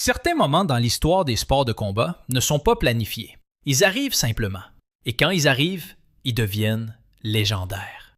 Certains moments dans l'histoire des sports de combat ne sont pas planifiés. Ils arrivent simplement. Et quand ils arrivent, ils deviennent légendaires.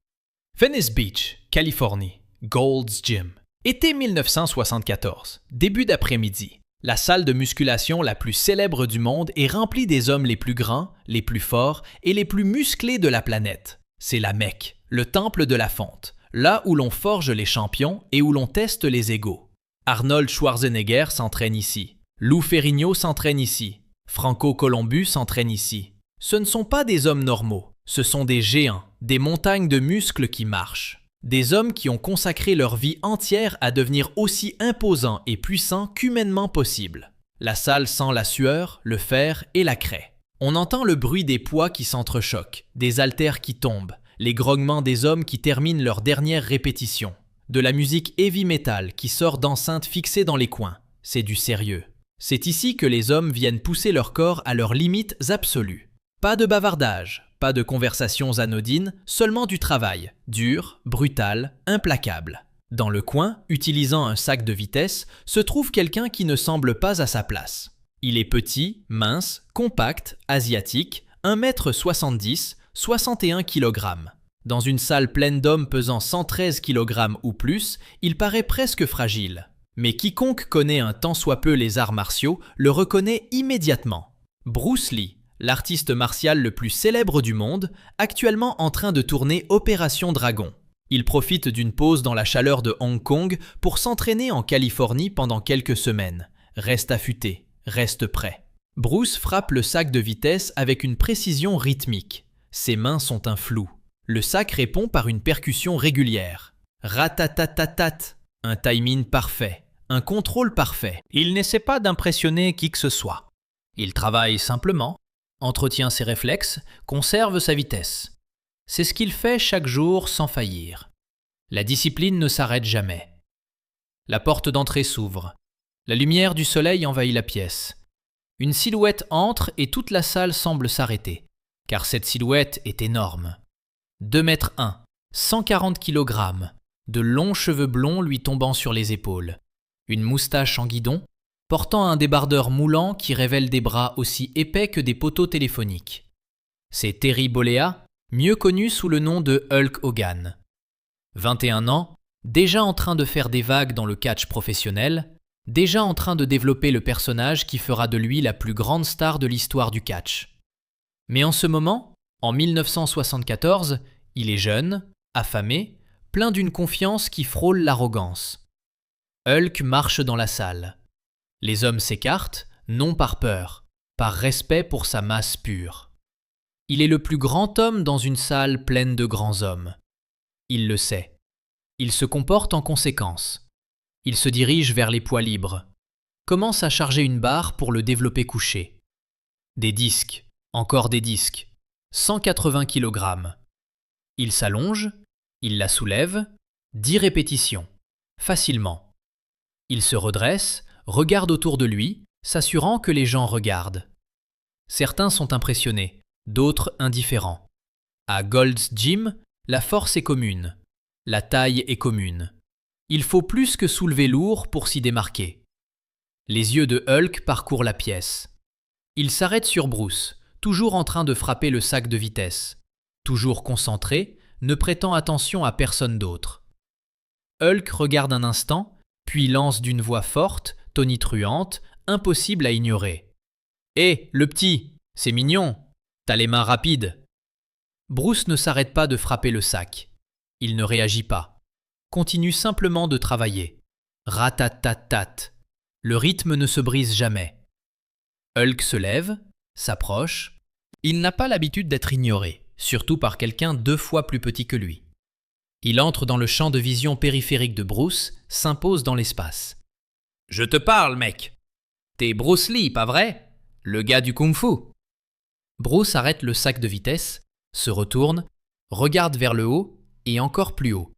Venice Beach, Californie, Gold's Gym. Été 1974, début d'après-midi. La salle de musculation la plus célèbre du monde est remplie des hommes les plus grands, les plus forts et les plus musclés de la planète. C'est la Mecque, le temple de la fonte, là où l'on forge les champions et où l'on teste les égos. Arnold Schwarzenegger s'entraîne ici. Lou Ferrigno s'entraîne ici. Franco Columbu s'entraîne ici. Ce ne sont pas des hommes normaux, ce sont des géants, des montagnes de muscles qui marchent. Des hommes qui ont consacré leur vie entière à devenir aussi imposants et puissants qu'humainement possible. La salle sent la sueur, le fer et la craie. On entend le bruit des poids qui s'entrechoquent, des haltères qui tombent, les grognements des hommes qui terminent leur dernière répétition. De la musique heavy metal qui sort d'enceintes fixées dans les coins. C'est du sérieux. C'est ici que les hommes viennent pousser leur corps à leurs limites absolues. Pas de bavardage, pas de conversations anodines, seulement du travail, dur, brutal, implacable. Dans le coin, utilisant un sac de vitesse, se trouve quelqu'un qui ne semble pas à sa place. Il est petit, mince, compact, asiatique, 1m70, 61 kg. Dans une salle pleine d'hommes pesant 113 kg ou plus, il paraît presque fragile. Mais quiconque connaît un tant soit peu les arts martiaux le reconnaît immédiatement. Bruce Lee, l'artiste martial le plus célèbre du monde, actuellement en train de tourner Opération Dragon. Il profite d'une pause dans la chaleur de Hong Kong pour s'entraîner en Californie pendant quelques semaines. Reste affûté, reste prêt. Bruce frappe le sac de vitesse avec une précision rythmique. Ses mains sont un flou. Le sac répond par une percussion régulière. Ratatatatat, un timing parfait, un contrôle parfait. Il n'essaie pas d'impressionner qui que ce soit. Il travaille simplement, entretient ses réflexes, conserve sa vitesse. C'est ce qu'il fait chaque jour sans faillir. La discipline ne s'arrête jamais. La porte d'entrée s'ouvre. La lumière du soleil envahit la pièce. Une silhouette entre et toute la salle semble s'arrêter, car cette silhouette est énorme. 2,1 m, 140 kg, de longs cheveux blonds lui tombant sur les épaules, une moustache en guidon, portant un débardeur moulant qui révèle des bras aussi épais que des poteaux téléphoniques. C'est Terry Bollea, mieux connu sous le nom de Hulk Hogan. 21 ans, déjà en train de faire des vagues dans le catch professionnel, déjà en train de développer le personnage qui fera de lui la plus grande star de l'histoire du catch. Mais en ce moment, en 1974, il est jeune, affamé, plein d'une confiance qui frôle l'arrogance. Hulk marche dans la salle. Les hommes s'écartent, non par peur, par respect pour sa masse pure. Il est le plus grand homme dans une salle pleine de grands hommes. Il le sait. Il se comporte en conséquence. Il se dirige vers les poids libres. Commence à charger une barre pour le développer couché. Des disques, encore des disques. 180 kg. Il s'allonge, il la soulève, 10 répétitions, facilement. Il se redresse, regarde autour de lui, s'assurant que les gens regardent. Certains sont impressionnés, d'autres indifférents. À Gold's Gym, la force est commune, la taille est commune. Il faut plus que soulever lourd pour s'y démarquer. Les yeux de Hulk parcourent la pièce. Il s'arrête sur Bruce, toujours en train de frapper le sac de vitesse. Toujours concentré, ne prêtant attention à personne d'autre. Hulk regarde un instant, puis lance d'une voix forte, tonitruante, impossible à ignorer. « Hé, le petit, c'est mignon, t'as les mains rapides !» Bruce ne s'arrête pas de frapper le sac. Il ne réagit pas. Continue simplement de travailler. Ratatatat. Le rythme ne se brise jamais. Hulk se lève, s'approche. Il n'a pas l'habitude d'être ignoré, surtout par quelqu'un 2 fois plus petit que lui. Il entre dans le champ de vision périphérique de Bruce, s'impose dans l'espace. « Je te parle, mec. T'es Bruce Lee, pas vrai? Le gars du kung-fu. » Bruce arrête le sac de vitesse, se retourne, regarde vers le haut et encore plus haut.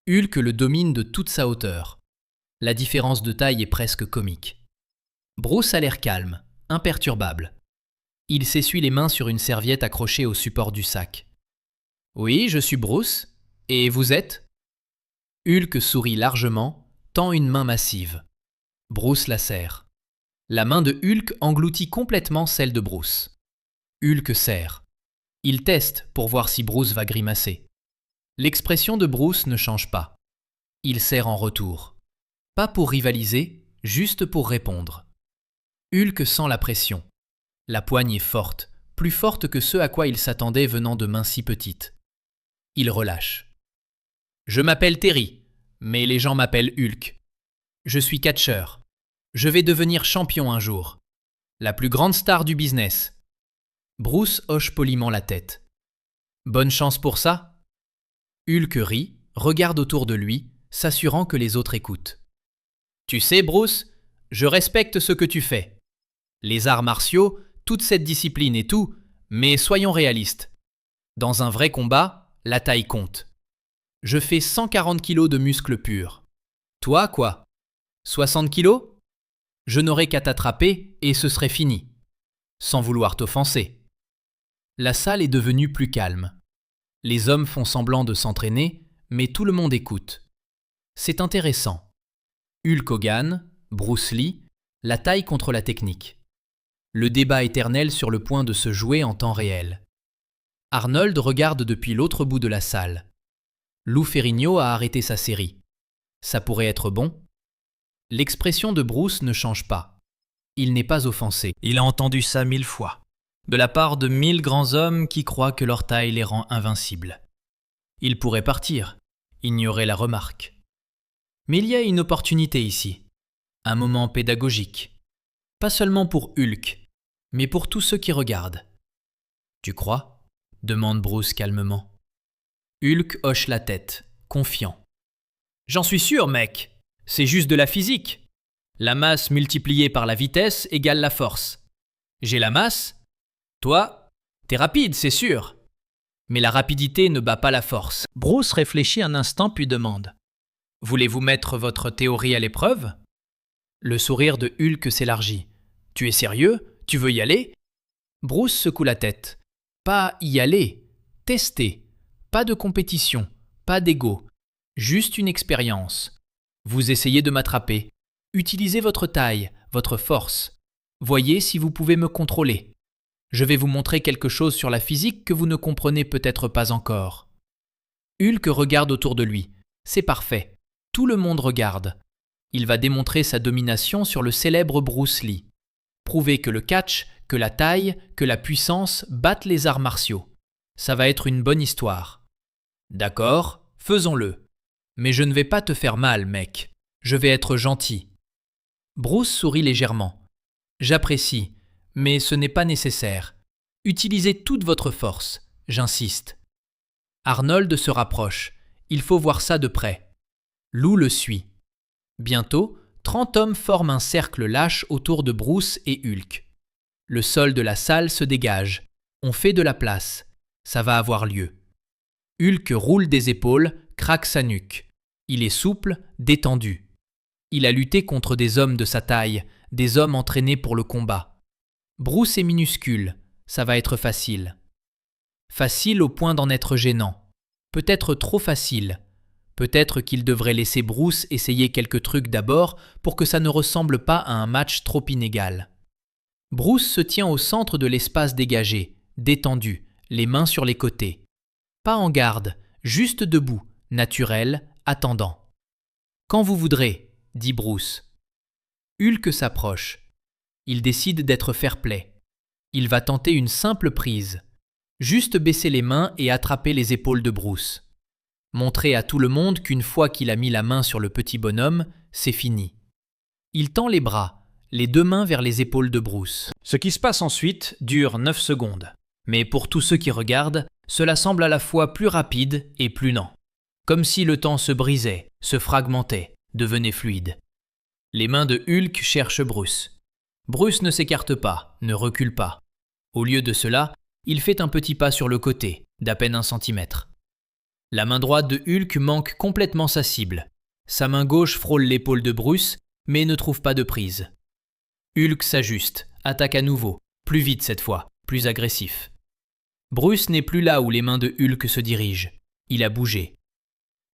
Hulk le domine de toute sa hauteur. La différence de taille est presque comique. Bruce a l'air calme, imperturbable. Il s'essuie les mains sur une serviette accrochée au support du sac. « Oui, je suis Bruce. Et vous êtes ?» Hulk sourit largement, tend une main massive. Bruce la serre. La main de Hulk engloutit complètement celle de Bruce. Hulk serre. Il teste pour voir si Bruce va grimacer. L'expression de Bruce ne change pas. Il serre en retour. Pas pour rivaliser, juste pour répondre. Hulk sent la pression. La poigne est forte, plus forte que ce à quoi il s'attendait venant de mains si petites. Il relâche. Je m'appelle Terry, mais les gens m'appellent Hulk. Je suis catcheur. Je vais devenir champion un jour. La plus grande star du business. Bruce hoche poliment la tête. Bonne chance pour ça. Hulk rit, regarde autour de lui, s'assurant que les autres écoutent. Tu sais, Bruce, je respecte ce que tu fais. Les arts martiaux, toute cette discipline et tout, mais soyons réalistes. Dans un vrai combat, la taille compte. Je fais 140 kilos de muscles purs. Toi, quoi? 60 kilos? Je n'aurais qu'à t'attraper et ce serait fini. Sans vouloir t'offenser. La salle est devenue plus calme. Les hommes font semblant de s'entraîner, mais tout le monde écoute. C'est intéressant. Hulk Hogan, Bruce Lee, la taille contre la technique. Le débat éternel sur le point de se jouer en temps réel. Arnold regarde depuis l'autre bout de la salle. Lou Ferrigno a arrêté sa série. Ça pourrait être bon? L'expression de Bruce ne change pas. Il n'est pas offensé. Il a entendu ça 1000 fois. De la part de 1000 grands hommes qui croient que leur taille les rend invincibles. Il pourrait partir, ignorer la remarque. Mais il y a une opportunité ici. Un moment pédagogique. Pas seulement pour Hulk, mais pour tous ceux qui regardent. Tu crois? Demande Bruce calmement. Hulk hoche la tête, confiant. J'en suis sûr, mec. C'est juste de la physique. La masse multipliée par la vitesse égale la force. J'ai la masse. Toi, t'es rapide, c'est sûr. Mais la rapidité ne bat pas la force. Bruce réfléchit un instant puis demande. Voulez-vous mettre votre théorie à l'épreuve? Le sourire de Hulk s'élargit. Tu es sérieux? Tu veux y aller? Bruce secoue la tête. Pas y aller, tester. Pas de compétition, pas d'ego. Juste une expérience. Vous essayez de m'attraper. Utilisez votre taille, votre force. Voyez si vous pouvez me contrôler. Je vais vous montrer quelque chose sur la physique que vous ne comprenez peut-être pas encore. Hulk regarde autour de lui. C'est parfait. Tout le monde regarde. Il va démontrer sa domination sur le célèbre Bruce Lee. Prouver que le catch, que la taille, que la puissance battent les arts martiaux. Ça va être une bonne histoire. D'accord, faisons-le. Mais je ne vais pas te faire mal, mec. Je vais être gentil. Bruce sourit légèrement. J'apprécie, mais ce n'est pas nécessaire. Utilisez toute votre force, j'insiste. Arnold se rapproche. Il faut voir ça de près. Lou le suit. Bientôt, 30 hommes forment un cercle lâche autour de Bruce et Hulk. Le sol de la salle se dégage. On fait de la place. Ça va avoir lieu. Hulk roule des épaules, craque sa nuque. Il est souple, détendu. Il a lutté contre des hommes de sa taille, des hommes entraînés pour le combat. Bruce est minuscule, ça va être facile. Facile au point d'en être gênant. Peut-être trop facile. Peut-être qu'il devrait laisser Bruce essayer quelques trucs d'abord pour que ça ne ressemble pas à un match trop inégal. Bruce se tient au centre de l'espace dégagé, détendu, les mains sur les côtés. Pas en garde, juste debout, naturel, attendant. Quand vous voudrez, dit Bruce. Hulk s'approche. Il décide d'être fair-play. Il va tenter une simple prise. Juste baisser les mains et attraper les épaules de Bruce. Montrer à tout le monde qu'une fois qu'il a mis la main sur le petit bonhomme, c'est fini. Il tend les bras, les deux mains vers les épaules de Bruce. Ce qui se passe ensuite dure 9 secondes. Mais pour tous ceux qui regardent, cela semble à la fois plus rapide et plus lent. Comme si le temps se brisait, se fragmentait, devenait fluide. Les mains de Hulk cherchent Bruce. Bruce ne s'écarte pas, ne recule pas. Au lieu de cela, il fait un petit pas sur le côté, d'à peine 1 centimètre. La main droite de Hulk manque complètement sa cible. Sa main gauche frôle l'épaule de Bruce, mais ne trouve pas de prise. Hulk s'ajuste, attaque à nouveau, plus vite cette fois, plus agressif. Bruce n'est plus là où les mains de Hulk se dirigent. Il a bougé.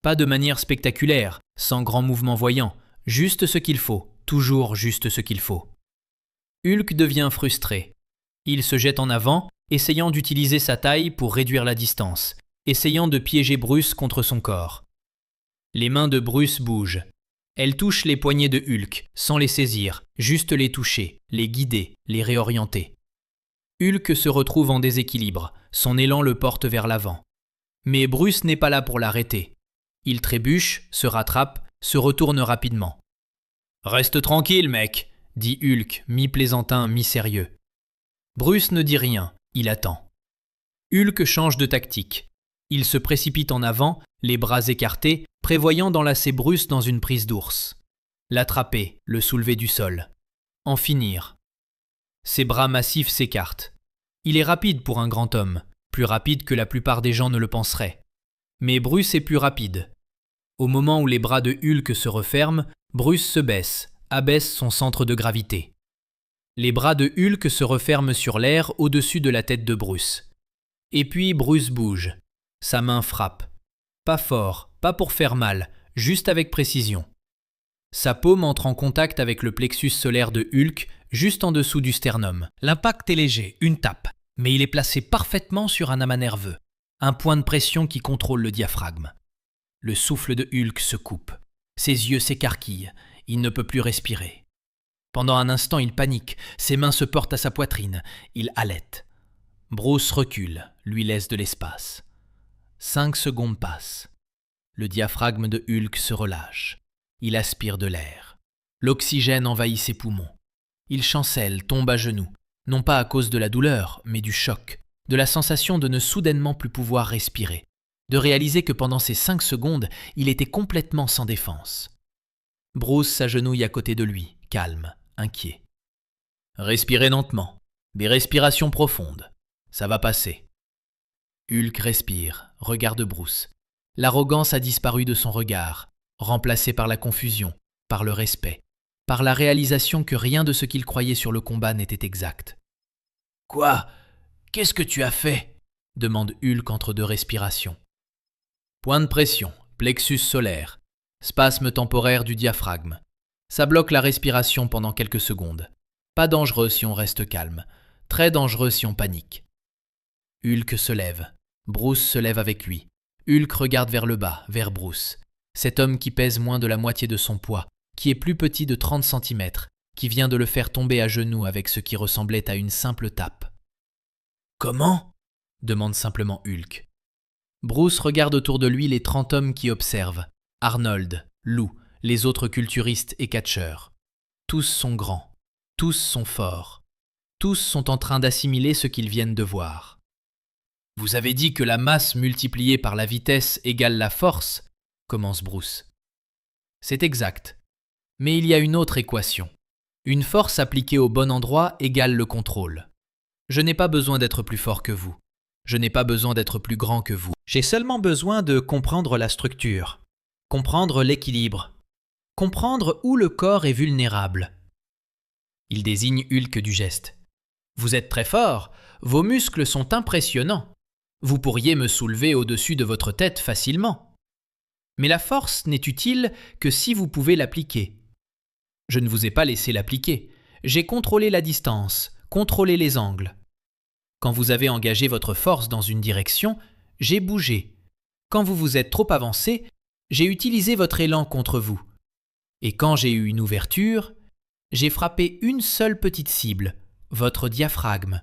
Pas de manière spectaculaire, sans grand mouvement voyant, juste ce qu'il faut, toujours juste ce qu'il faut. Hulk devient frustré. Il se jette en avant, essayant d'utiliser sa taille pour réduire la distance, essayant de piéger Bruce contre son corps. Les mains de Bruce bougent. Elles touchent les poignets de Hulk, sans les saisir, juste les toucher, les guider, les réorienter. Hulk se retrouve en déséquilibre, son élan le porte vers l'avant. Mais Bruce n'est pas là pour l'arrêter. Il trébuche, se rattrape, se retourne rapidement. « Reste tranquille, mec !» dit Hulk, mi-plaisantin, mi-sérieux. Bruce ne dit rien, il attend. Hulk change de tactique. Il se précipite en avant, les bras écartés, prévoyant d'enlacer Bruce dans une prise d'ours. L'attraper, le soulever du sol. En finir. Ses bras massifs s'écartent. Il est rapide pour un grand homme, plus rapide que la plupart des gens ne le penseraient. Mais Bruce est plus rapide. Au moment où les bras de Hulk se referment, Bruce se baisse, abaisse son centre de gravité. Les bras de Hulk se referment sur l'air au-dessus de la tête de Bruce. Et puis Bruce bouge. Sa main frappe. Pas fort, pas pour faire mal, juste avec précision. Sa paume entre en contact avec le plexus solaire de Hulk, juste en dessous du sternum. L'impact est léger, une tape, mais il est placé parfaitement sur un amas nerveux, un point de pression qui contrôle le diaphragme. Le souffle de Hulk se coupe. Ses yeux s'écarquillent, il ne peut plus respirer. Pendant un instant, il panique, ses mains se portent à sa poitrine, il halète. Bruce recule, lui laisse de l'espace. 5 secondes passent. Le diaphragme de Hulk se relâche. Il aspire de l'air. L'oxygène envahit ses poumons. Il chancelle, tombe à genoux, non pas à cause de la douleur, mais du choc, de la sensation de ne soudainement plus pouvoir respirer, de réaliser que pendant ces 5 secondes, il était complètement sans défense. Bruce s'agenouille à côté de lui, calme, inquiet. Respirez lentement, des respirations profondes. Ça va passer. Hulk respire, regarde Bruce. L'arrogance a disparu de son regard, remplacée par la confusion, par le respect, par la réalisation que rien de ce qu'il croyait sur le combat n'était exact. « Quoi ? Qu'est-ce que tu as fait ?» demande Hulk entre 2 respirations. Point de pression, plexus solaire, spasme temporaire du diaphragme. Ça bloque la respiration pendant quelques secondes. Pas dangereux si on reste calme, très dangereux si on panique. Hulk se lève. Bruce se lève avec lui. Hulk regarde vers le bas, vers Bruce. Cet homme qui pèse moins de la moitié de son poids, qui est plus petit de 30 cm, qui vient de le faire tomber à genoux avec ce qui ressemblait à une simple tape. « Comment ?» demande simplement Hulk. Bruce regarde autour de lui les 30 hommes qui observent. Arnold, Lou, les autres culturistes et catcheurs. Tous sont grands. Tous sont forts. Tous sont en train d'assimiler ce qu'ils viennent de voir. « Vous avez dit que la masse multipliée par la vitesse égale la force ?» commence Bruce. « C'est exact. Mais il y a une autre équation. Une force appliquée au bon endroit égale le contrôle. Je n'ai pas besoin d'être plus fort que vous. Je n'ai pas besoin d'être plus grand que vous. J'ai seulement besoin de comprendre la structure, comprendre l'équilibre, comprendre où le corps est vulnérable. » Il désigne Hulk du geste. « Vous êtes très fort, vos muscles sont impressionnants. Vous pourriez me soulever au-dessus de votre tête facilement. Mais la force n'est utile que si vous pouvez l'appliquer. Je ne vous ai pas laissé l'appliquer. J'ai contrôlé la distance, contrôlé les angles. Quand vous avez engagé votre force dans une direction, j'ai bougé. Quand vous vous êtes trop avancé, j'ai utilisé votre élan contre vous. Et quand j'ai eu une ouverture, j'ai frappé une seule petite cible, votre diaphragme.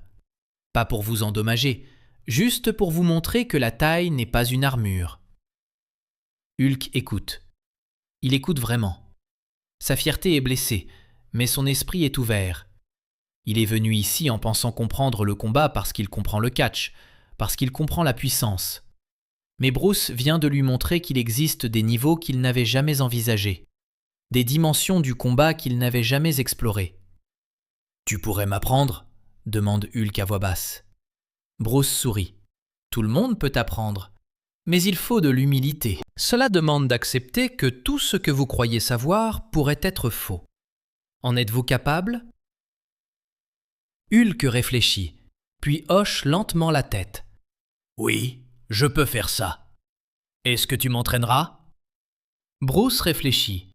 Pas pour vous endommager, juste pour vous montrer que la taille n'est pas une armure. » Hulk écoute. Il écoute vraiment. Sa fierté est blessée, mais son esprit est ouvert. Il est venu ici en pensant comprendre le combat parce qu'il comprend le catch, parce qu'il comprend la puissance. Mais Bruce vient de lui montrer qu'il existe des niveaux qu'il n'avait jamais envisagés, des dimensions du combat qu'il n'avait jamais explorées. « Tu pourrais m'apprendre ?» demande Hulk à voix basse. Bruce sourit. « Tout le monde peut apprendre, mais il faut de l'humilité. Cela demande d'accepter que tout ce que vous croyez savoir pourrait être faux. En êtes-vous capable ?» Hulk réfléchit, puis hoche lentement la tête. « Oui, je peux faire ça. Est-ce que tu m'entraîneras ?» Bruce réfléchit.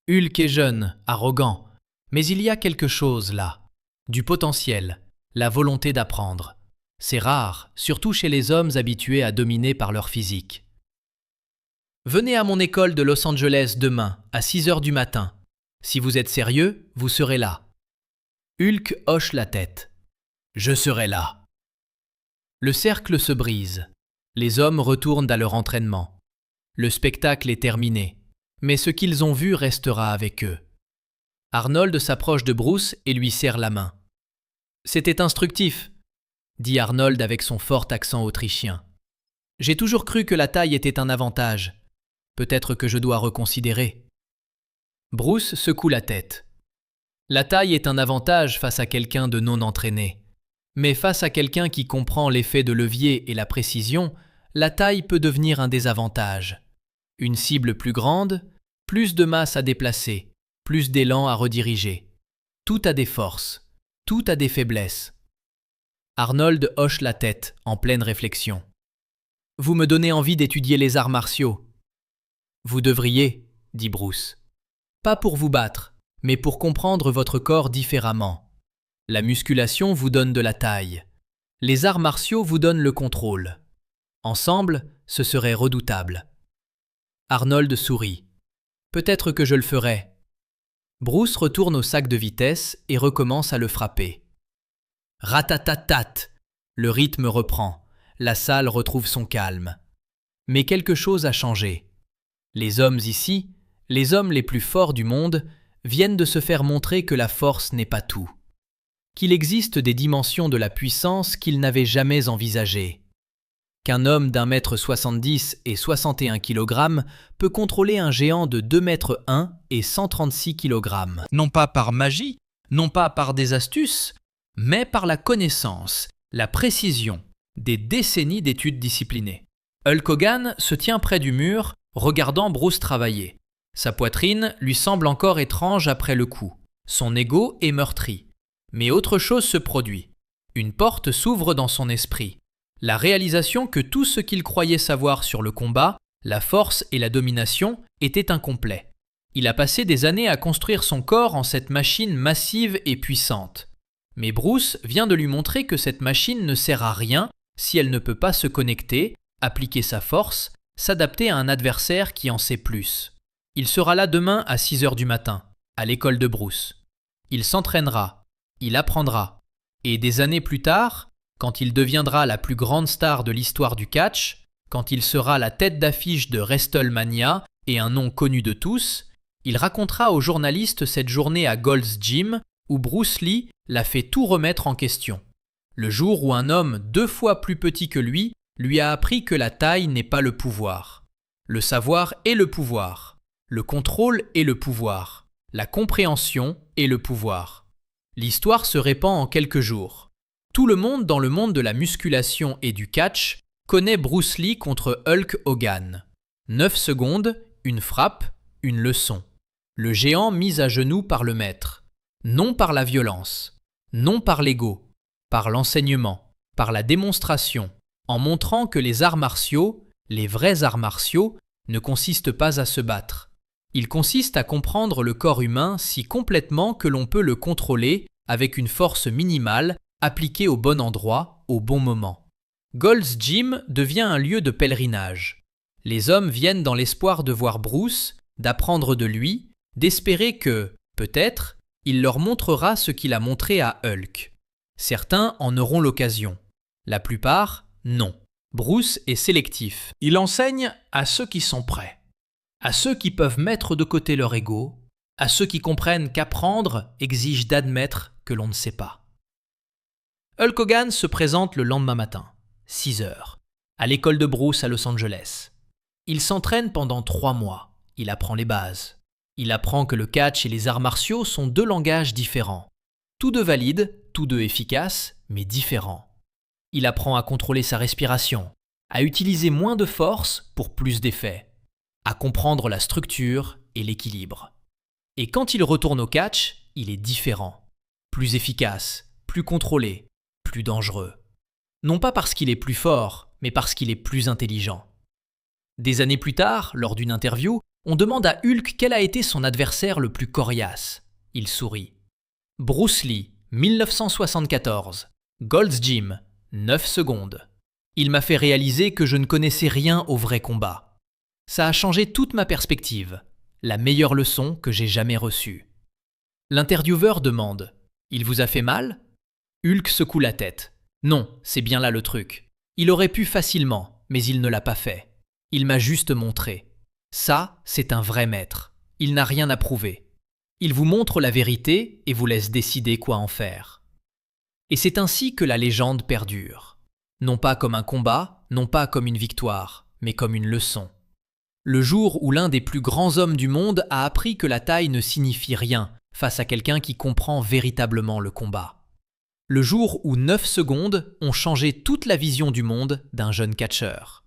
Hulk est jeune, arrogant, mais il y a quelque chose là. du potentiel, la volonté d'apprendre. C'est rare, surtout chez les hommes habitués à dominer par leur physique. Venez à mon école de Los Angeles demain, à 6 heures du matin. Si vous êtes sérieux, vous serez là. Hulk hoche la tête. Je serai là. Le cercle se brise. Les hommes retournent à leur entraînement. Le spectacle est terminé, mais ce qu'ils ont vu restera avec eux. Arnold s'approche de Bruce et lui serre la main. « C'était instructif », dit Arnold avec son fort accent autrichien. « J'ai toujours cru que la taille était un avantage. Peut-être que je dois reconsidérer. » Bruce secoue la tête. La taille est un avantage face à quelqu'un de non entraîné. Mais face à quelqu'un qui comprend l'effet de levier et la précision, la taille peut devenir un désavantage. Une cible plus grande, plus de masse à déplacer, plus d'élan à rediriger. Tout a des forces, tout a des faiblesses. Arnold hoche la tête en pleine réflexion. « Vous me donnez envie d'étudier les arts martiaux. »« Vous devriez, » dit Bruce. « Pas pour vous battre, mais pour comprendre votre corps différemment. La musculation vous donne de la taille. Les arts martiaux vous donnent le contrôle. Ensemble, ce serait redoutable. » Arnold sourit. « Peut-être que je le ferai. » Bruce retourne au sac de vitesse et recommence à le frapper. Ratatatat! Le rythme reprend. La salle retrouve son calme. Mais quelque chose a changé. Les hommes ici, les hommes les plus forts du monde, viennent de se faire montrer que la force n'est pas tout. Qu'il existe des dimensions de la puissance qu'ils n'avaient jamais envisagées. Qu'un homme d'1,70 m et 61 kg peut contrôler un géant de 2,1 m et 136 kg. Non pas par magie, non pas par des astuces, mais par la connaissance, la précision, des décennies d'études disciplinées. Hulk Hogan se tient près du mur, regardant Bruce travailler. Sa poitrine lui semble encore étrange après le coup. Son ego est meurtri. Mais autre chose se produit. Une porte s'ouvre dans son esprit. La réalisation que tout ce qu'il croyait savoir sur le combat, la force et la domination, était incomplet. Il a passé des années à construire son corps en cette machine massive et puissante. Mais Bruce vient de lui montrer que cette machine ne sert à rien si elle ne peut pas se connecter, appliquer sa force, s'adapter à un adversaire qui en sait plus. Il sera là demain à 6 heures du matin, à l'école de Bruce. Il s'entraînera, il apprendra. Et des années plus tard, quand il deviendra la plus grande star de l'histoire du catch, quand il sera la tête d'affiche de WrestleMania et un nom connu de tous, il racontera aux journalistes cette journée à Gold's Gym où Bruce Lee l'a fait tout remettre en question. Le jour où un homme 2 fois plus petit que lui a appris que la taille n'est pas le pouvoir. Le savoir est le pouvoir. Le contrôle est le pouvoir. La compréhension est le pouvoir. L'histoire se répand en quelques jours. Tout le monde dans le monde de la musculation et du catch connaît Bruce Lee contre Hulk Hogan. 9 secondes, une frappe, une leçon. Le géant mis à genoux par le maître. Non par la violence, non par l'ego, par l'enseignement, par la démonstration, en montrant que les arts martiaux, les vrais arts martiaux, ne consistent pas à se battre. Ils consistent à comprendre le corps humain si complètement que l'on peut le contrôler avec une force minimale appliquée au bon endroit, au bon moment. Gold's Gym devient un lieu de pèlerinage. Les hommes viennent dans l'espoir de voir Bruce, d'apprendre de lui, d'espérer que, peut-être, il leur montrera ce qu'il a montré à Hulk. Certains en auront l'occasion. La plupart, non. Bruce est sélectif. Il enseigne à ceux qui sont prêts. À ceux qui peuvent mettre de côté leur ego. À ceux qui comprennent qu'apprendre exige d'admettre que l'on ne sait pas. Hulk Hogan se présente le lendemain matin, 6 heures, à l'école de Bruce à Los Angeles. Il s'entraîne pendant 3 mois. Il apprend les bases. Il apprend que le catch et les arts martiaux sont 2 langages différents. Tous 2 valides, tous 2 efficaces, mais différents. Il apprend à contrôler sa respiration, à utiliser moins de force pour plus d'effet, à comprendre la structure et l'équilibre. Et quand il retourne au catch, il est différent. Plus efficace, plus contrôlé, plus dangereux. Non pas parce qu'il est plus fort, mais parce qu'il est plus intelligent. Des années plus tard, lors d'une interview, on demande à Hulk quel a été son adversaire le plus coriace. Il sourit. Bruce Lee, 1974. Gold's Gym, 9 secondes. Il m'a fait réaliser que je ne connaissais rien au vrai combat. Ça a changé toute ma perspective. La meilleure leçon que j'ai jamais reçue. L'intervieweur demande « Il vous a fait mal ?» Hulk secoue la tête. « Non, c'est bien là le truc. Il aurait pu facilement, mais il ne l'a pas fait. Il m'a juste montré. Ça, c'est un vrai maître. Il n'a rien à prouver. Il vous montre la vérité et vous laisse décider quoi en faire. » Et c'est ainsi que la légende perdure. Non pas comme un combat, non pas comme une victoire, mais comme une leçon. Le jour où l'un des plus grands hommes du monde a appris que la taille ne signifie rien face à quelqu'un qui comprend véritablement le combat. Le jour où 9 secondes ont changé toute la vision du monde d'un jeune catcheur.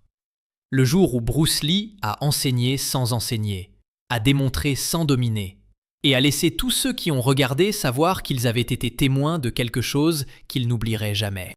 Le jour où Bruce Lee a enseigné sans enseigner, a démontré sans dominer, et a laissé tous ceux qui ont regardé savoir qu'ils avaient été témoins de quelque chose qu'ils n'oublieraient jamais.